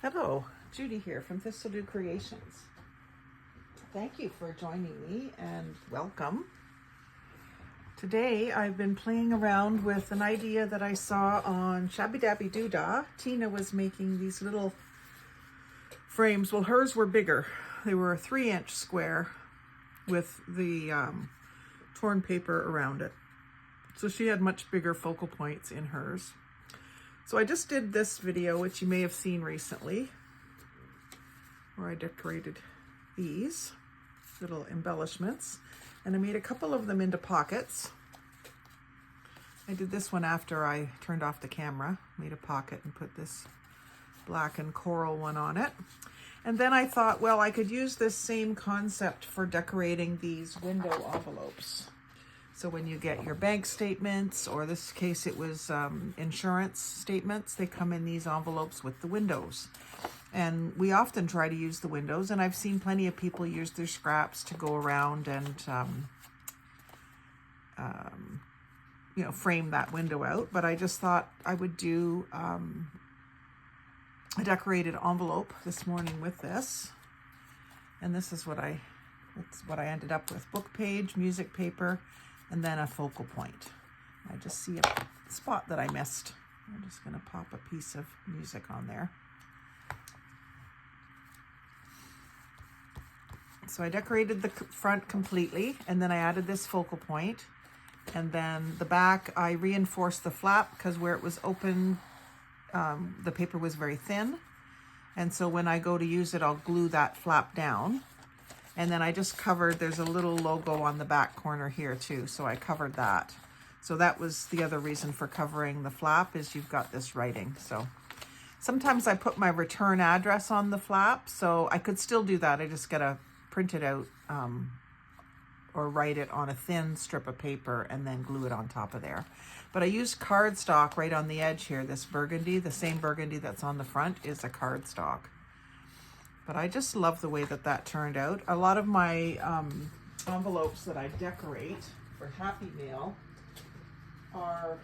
Hello, Judy here from Thistledew Creations. Thank you for joining me and welcome. Today I've been playing around with an idea that I saw on Shabby Dabby Doodah. Tina was making these little frames. Well, hers were bigger. They were a 3-inch square with the torn paper around it. So she had much bigger focal points in hers. So I just did this video, which you may have seen recently, where I decorated these little embellishments, and I made a couple of them into pockets. I did this one after I turned off the camera, made a pocket and put this black and coral one on it. And then I thought, well, I could use this same concept for decorating these window envelopes. So when you get your bank statements, or this case it was insurance statements, they come in these envelopes with the windows. And we often try to use the windows, and I've seen plenty of people use their scraps to go around and frame that window out. But I just thought I would do a decorated envelope this morning with this. And this is what I ended up with: book page, music paper, and then a focal point. I just see a spot that I missed. I'm just going to pop a piece of music on there. So I decorated the front completely, and then I added this focal point. And then the back, I reinforced the flap because where it was open, the paper was very thin. And so when I go to use it, I'll glue that flap down. And then I just covered, there's a little logo on the back corner here too, so I covered that. So that was the other reason for covering the flap, is you've got this writing. So sometimes I put my return address on the flap, so I could still do that. I just gotta print it out or write it on a thin strip of paper and then glue it on top of there. But I used cardstock right on the edge here, this burgundy, the same burgundy that's on the front is a cardstock. But I just love the way that turned out. A lot of my envelopes that I decorate for Happy Mail are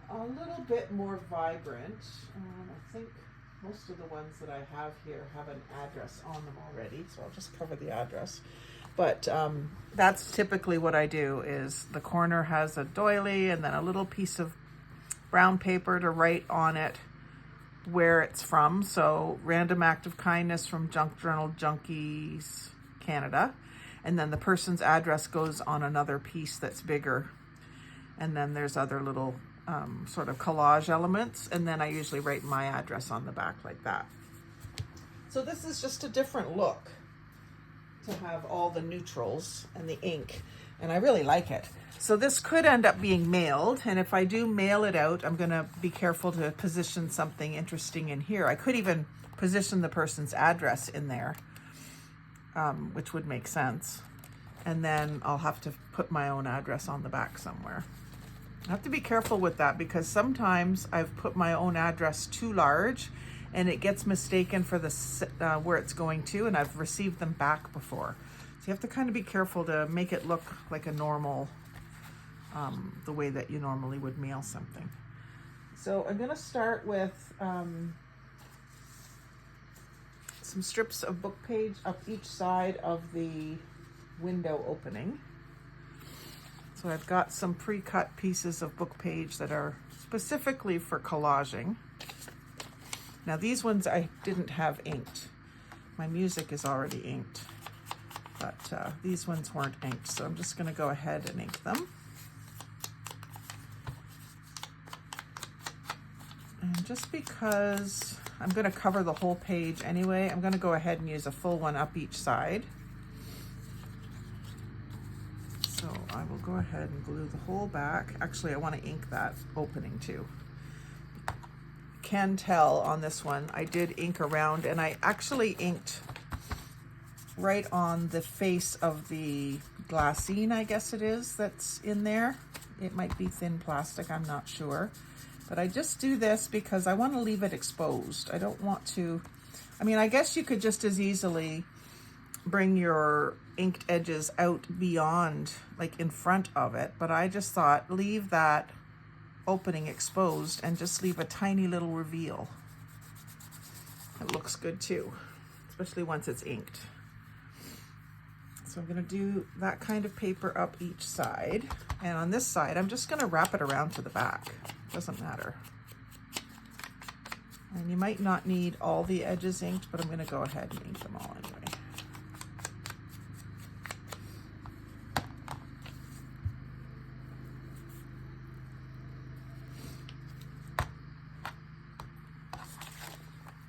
a little bit more vibrant. I think most of the ones that I have here have an address on them already, so I'll just cover the address. But that's typically what I do, is the corner has a doily and then a little piece of brown paper to write on it where it's from. So Random Act of Kindness from Junk Journal Junkies, Canada. And then the person's address goes on another piece that's bigger. And then there's other little sort of collage elements. And then I usually write my address on the back like that. So this is just a different look to have all the neutrals and the ink. And I really like it. So this could end up being mailed, and if I do mail it out, I'm going to be careful to position something interesting in here. I could even position the person's address in there, which would make sense. And then I'll have to put my own address on the back somewhere. I have to be careful with that, because sometimes I've put my own address too large and it gets mistaken for the where it's going to, and I've received them back before. So you have to kind of be careful to make it look like a normal, the way that you normally would mail something. So I'm going to start with some strips of book page up each side of the window opening. So I've got some pre-cut pieces of book page that are specifically for collaging. Now these ones I didn't have inked. My music is already inked. But these ones weren't inked, so I'm just going to go ahead and ink them. And just because I'm going to cover the whole page anyway, I'm going to go ahead and use a full one up each side. So I will go ahead and glue the whole back. Actually, I want to ink that opening too. Can tell on this one, I did ink around, and I actually inked right on the face of the glassine, I guess it is, that's in there. It might be thin plastic, I'm not sure. But I just do this because I want to leave it exposed. I don't want to, I mean, I guess you could just as easily bring your inked edges out beyond, like in front of it, but I just thought leave that opening exposed and just leave a tiny little reveal. It looks good too, especially once it's inked. So I'm going to do that kind of paper up each side. And on this side, I'm just going to wrap it around to the back. Doesn't matter. And you might not need all the edges inked, but I'm going to go ahead and ink them all anyway.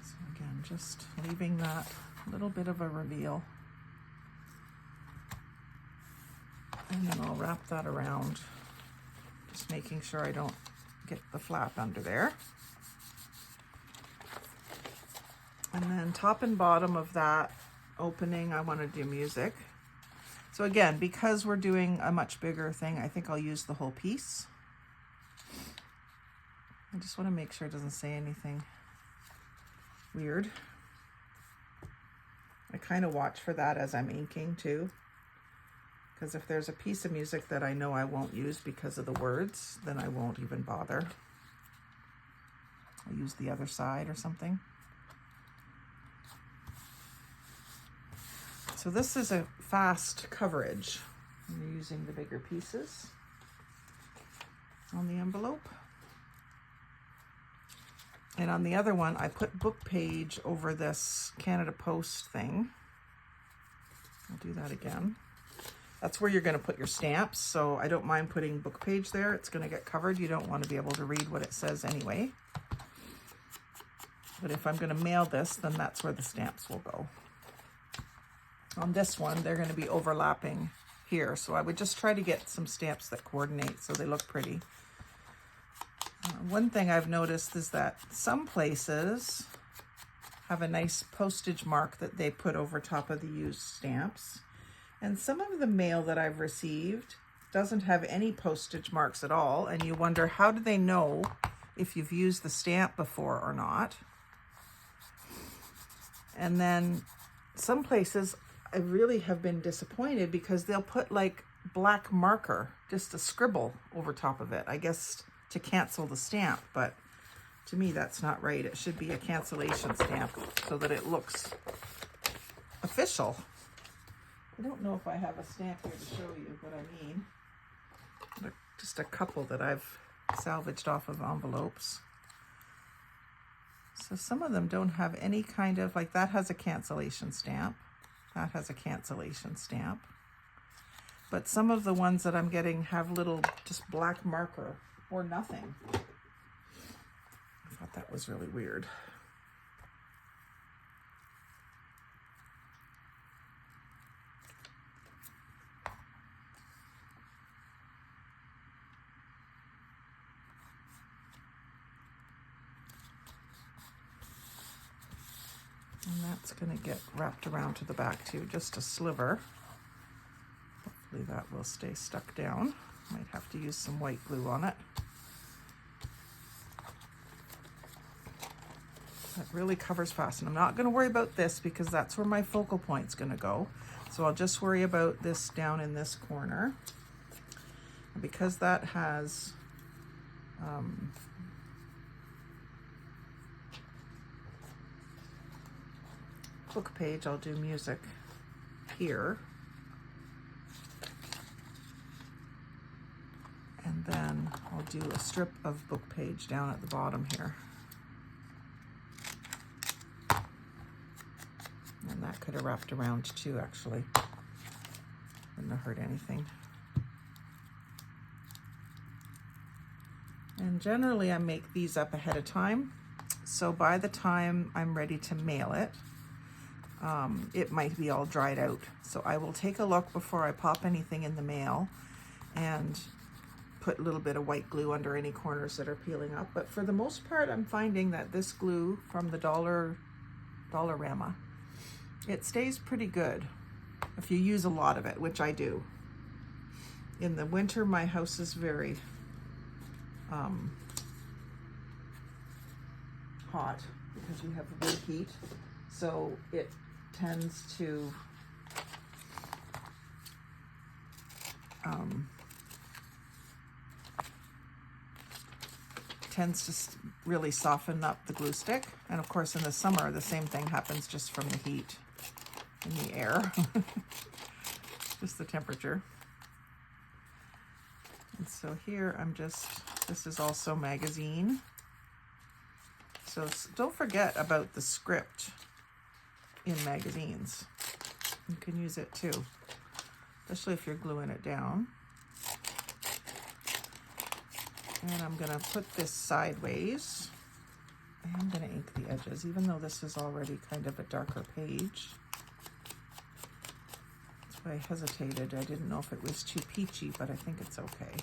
So again, just leaving that little bit of a reveal. And then I'll wrap that around, just making sure I don't get the flap under there. And then top and bottom of that opening, I want to do music. So again, because we're doing a much bigger thing, I think I'll use the whole piece. I just want to make sure it doesn't say anything weird. I kind of watch for that as I'm inking too. Because if there's a piece of music that I know I won't use because of the words, then I won't even bother. I'll use the other side or something. So this is a fast coverage. I'm using the bigger pieces on the envelope. And on the other one, I put book page over this Canada Post thing. I'll do that again. That's where you're going to put your stamps, so I don't mind putting book page there. It's going to get covered. You don't want to be able to read what it says anyway. But if I'm going to mail this, then that's where the stamps will go. On this one, they're going to be overlapping here, so I would just try to get some stamps that coordinate so they look pretty. One thing I've noticed is that some places have a nice postage mark that they put over top of the used stamps. And some of the mail that I've received doesn't have any postage marks at all. And you wonder, how do they know if you've used the stamp before or not? And then some places I really have been disappointed because they'll put like black marker, just a scribble over top of it, I guess to cancel the stamp. But to me, that's not right. It should be a cancellation stamp so that it looks official. I don't know if I have a stamp here to show you what I mean. Just a couple that I've salvaged off of envelopes. So some of them don't have any kind of, like that has a cancellation stamp. That has a cancellation stamp. But some of the ones that I'm getting have little just black marker or nothing. I thought that was really weird. And that's going to get wrapped around to the back too, just a sliver. Hopefully that will stay stuck down. Might have to use some white glue on it. That really covers fast. And I'm not going to worry about this because that's where my focal point's going to go. So I'll just worry about this down in this corner. And because that has book page, I'll do music here. And then I'll do a strip of book page down at the bottom here. And that could have wrapped around too, actually. Wouldn't have hurt anything. And generally I make these up ahead of time. So by the time I'm ready to mail it, it might be all dried out. So I will take a look before I pop anything in the mail and put a little bit of white glue under any corners that are peeling up. But for the most part, I'm finding that this glue from the Dollarama, it stays pretty good if you use a lot of it, which I do. In the winter, my house is very hot because we have wood heat. So it tends to tends to really soften up the glue stick. And of course in the summer, the same thing happens just from the heat in the air, just the temperature. And so here this is also magazine. So don't forget about the script in magazines. You can use it too, especially if you're gluing it down. And I'm gonna put this sideways. I am gonna ink the edges, even though this is already kind of a darker page. That's why I hesitated. I didn't know if it was too peachy, but I think it's okay.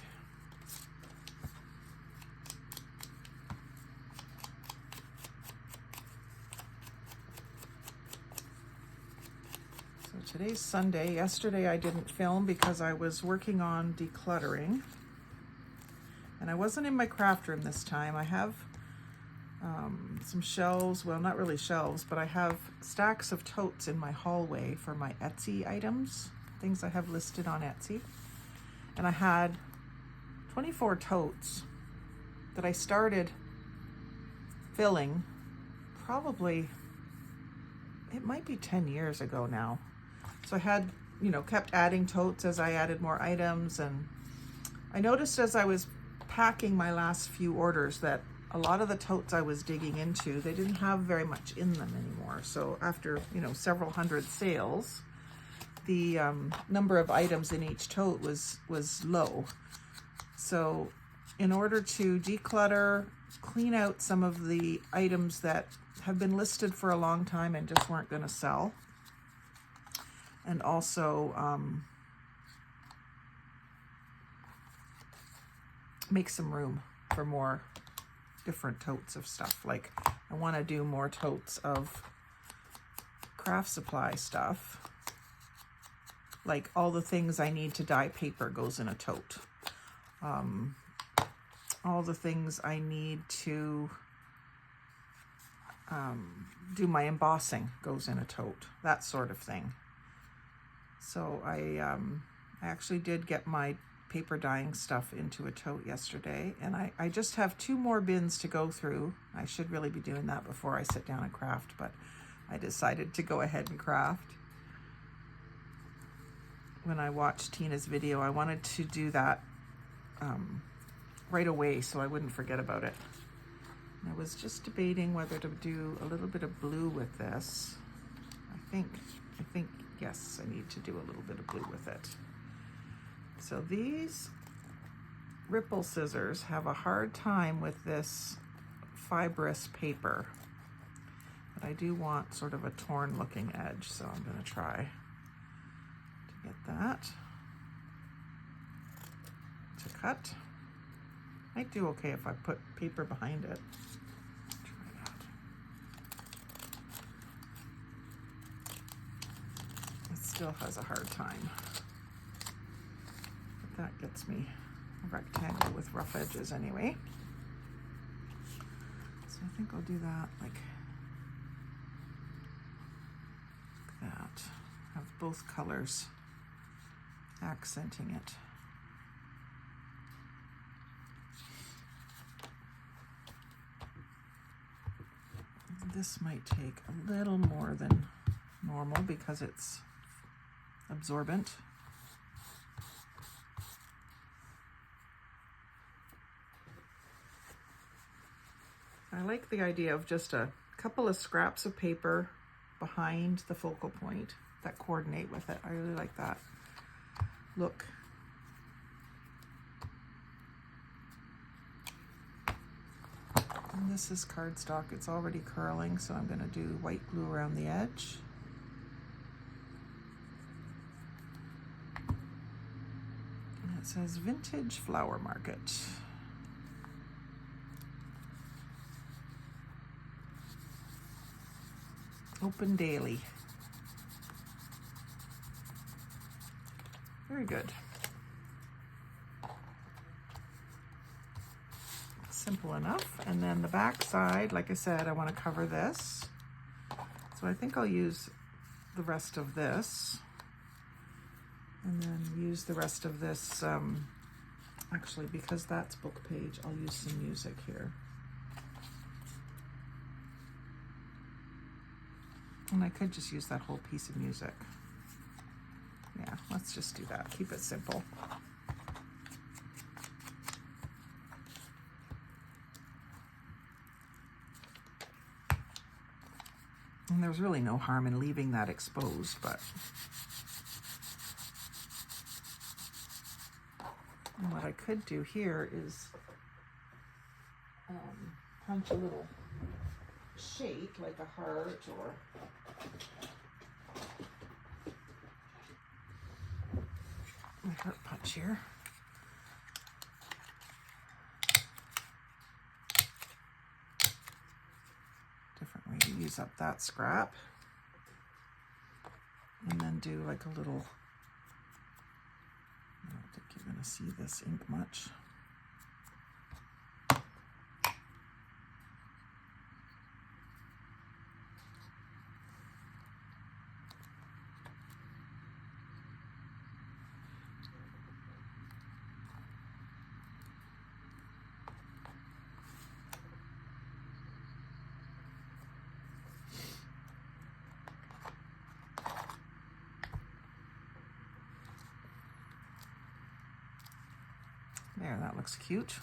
Today's Sunday. Yesterday I didn't film because I was working on decluttering. And I wasn't in my craft room this time. I have some shelves, well, not really shelves, but I have stacks of totes in my hallway for my Etsy items, things I have listed on Etsy. And I had 24 totes that I started filling probably, it might be 10 years ago now. So I had, kept adding totes as I added more items. And I noticed as I was packing my last few orders that a lot of the totes I was digging into, they didn't have very much in them anymore. So after, several hundred sales, the number of items in each tote was low. So in order to declutter, clean out some of the items that have been listed for a long time and just weren't going to sell, and also make some room for more different totes of stuff. Like I want to do more totes of craft supply stuff. Like all the things I need to dye paper goes in a tote. All the things I need to do my embossing goes in a tote, that sort of thing. So I actually did get my paper dyeing stuff into a tote yesterday, and I just have 2 more bins to go through. I should really be doing that before I sit down and craft, but I decided to go ahead and craft. When I watched Tina's video, I wanted to do that right away so I wouldn't forget about it. And I was just debating whether to do a little bit of blue with this. I think yes, I need to do a little bit of blue with it. So these ripple scissors have a hard time with this fibrous paper, but I do want sort of a torn looking edge, so I'm going to try to get that to cut. Might do okay if I put paper behind it. Try that. It still has a hard time. But that gets me a rectangle with rough edges anyway. So I think I'll do that like that. Have both colors accenting it. This might take a little more than normal because it's absorbent. I like the idea of just a couple of scraps of paper behind the focal point that coordinate with it. I really like that look. And this is cardstock. It's already curling, so I'm going to do white glue around the edge. And it says Vintage Flower Market. Open daily. Very good. Simple enough. And then the back side, like I said, I want to cover this. So I think I'll use the rest of this. And then use the rest of this, actually, because that's book page, I'll use some music here. And I could just use that whole piece of music. Yeah, let's just do that. Keep it simple. And there's really no harm in leaving that exposed, but and what I could do here is punch a little shape like a heart or a heart punch here. Different way to use up that scrap. And then do like a little, I don't think you're going to see this ink much. There, that looks cute.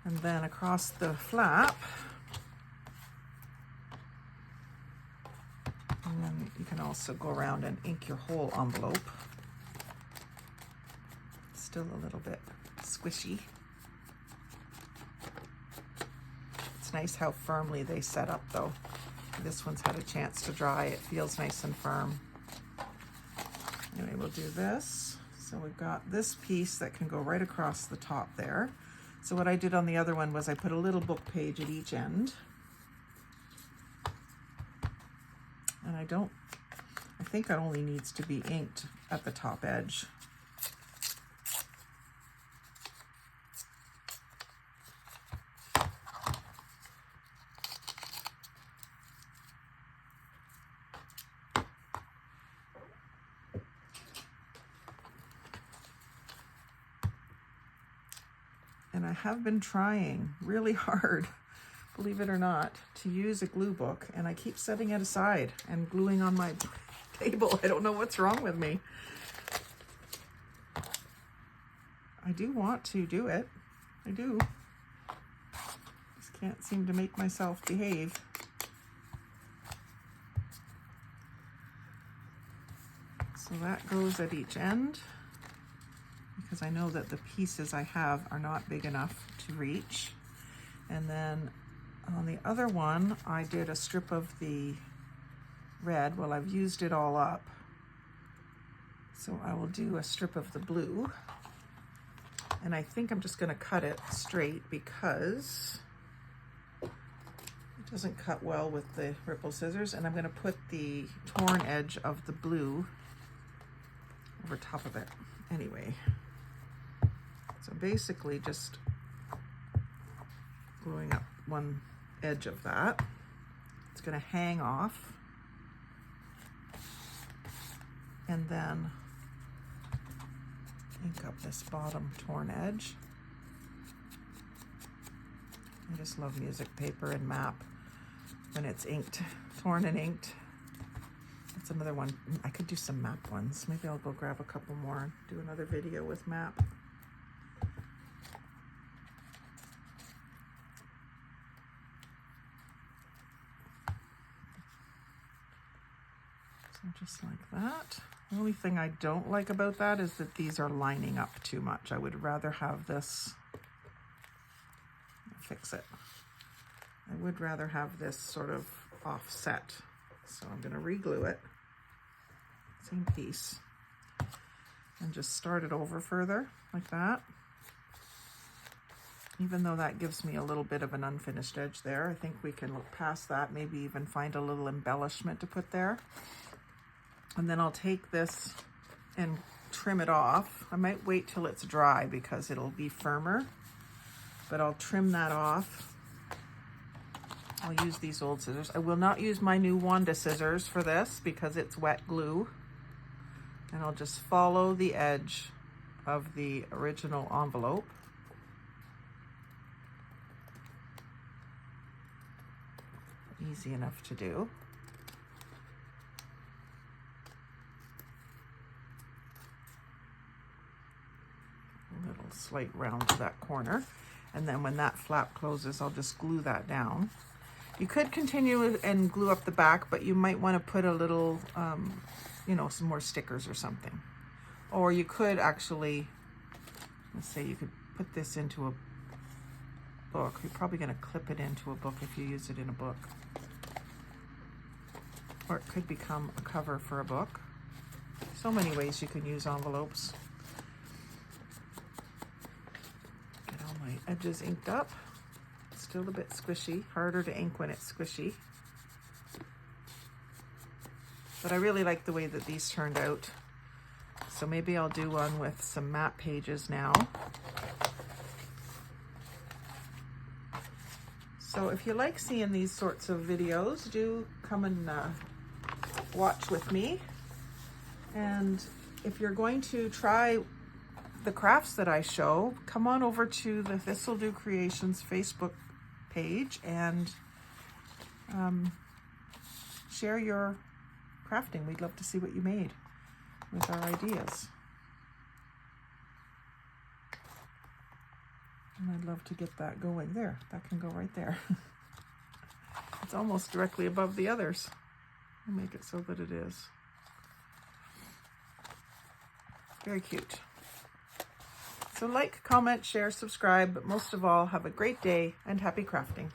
And then across the flap, and then you can also go around and ink your whole envelope. Still a little bit squishy. It's nice how firmly they set up though. This one's had a chance to dry. It feels nice and firm. Anyway, we'll do this. So we've got this piece that can go right across the top there. So what I did on the other one was I put a little book page at each end. And I think it only needs to be inked at the top edge. And I have been trying really hard, believe it or not, to use a glue book, and I keep setting it aside and gluing on my table. I don't know what's wrong with me. I do want to do it. I do. Just can't seem to make myself behave. So that goes at each end, because I know that the pieces I have are not big enough to reach. And then on the other one, I did a strip of the red. Well, I've used it all up. So I will do a strip of the blue. And I think I'm just gonna cut it straight because it doesn't cut well with the ripple scissors. And I'm gonna put the torn edge of the blue over top of it. Anyway. So basically just gluing up one edge of that. It's going to hang off. And then ink up this bottom torn edge. I just love music paper and map when it's inked, torn and inked. That's another one. I could do some map ones. Maybe I'll go grab a couple more and do another video with map. So just like that. The only thing I don't like about that is that these are lining up too much. I would rather have this, fix it. I would rather have this sort of offset. So I'm going to re-glue it, same piece, and just start it over further like that. Even though that gives me a little bit of an unfinished edge there, I think we can look past that, maybe even find a little embellishment to put there. And then I'll take this and trim it off. I might wait till it's dry because it'll be firmer, but I'll trim that off. I'll use these old scissors. I will not use my new Wanda scissors for this because it's wet glue. And I'll just follow the edge of the original envelope. easy enough to do. A little slight round to that corner. And then when that flap closes, I'll just glue that down. You could continue and glue up the back, but you might want to put a little, you know, some more stickers or something. Or you could actually, let's say you could put this into a book. You're probably going to clip it into a book if you use it in a book. Or it could become a cover for a book. So many ways you can use envelopes. Get all my edges inked up. Still a bit squishy, harder to ink when it's squishy. But I really like the way that these turned out. So maybe I'll do one with some matte pages now. So if you like seeing these sorts of videos, do come and watch with me. And if you're going to try the crafts that I show, come on over to the Thistledew Creations Facebook page and share your crafting. We'd love to see what you made with our ideas. And I'd love to get that going there. That can go right there. It's almost directly above the others. I'll make it so that it is. Very cute. So like, comment, share, subscribe, but most of all, have a great day and happy crafting.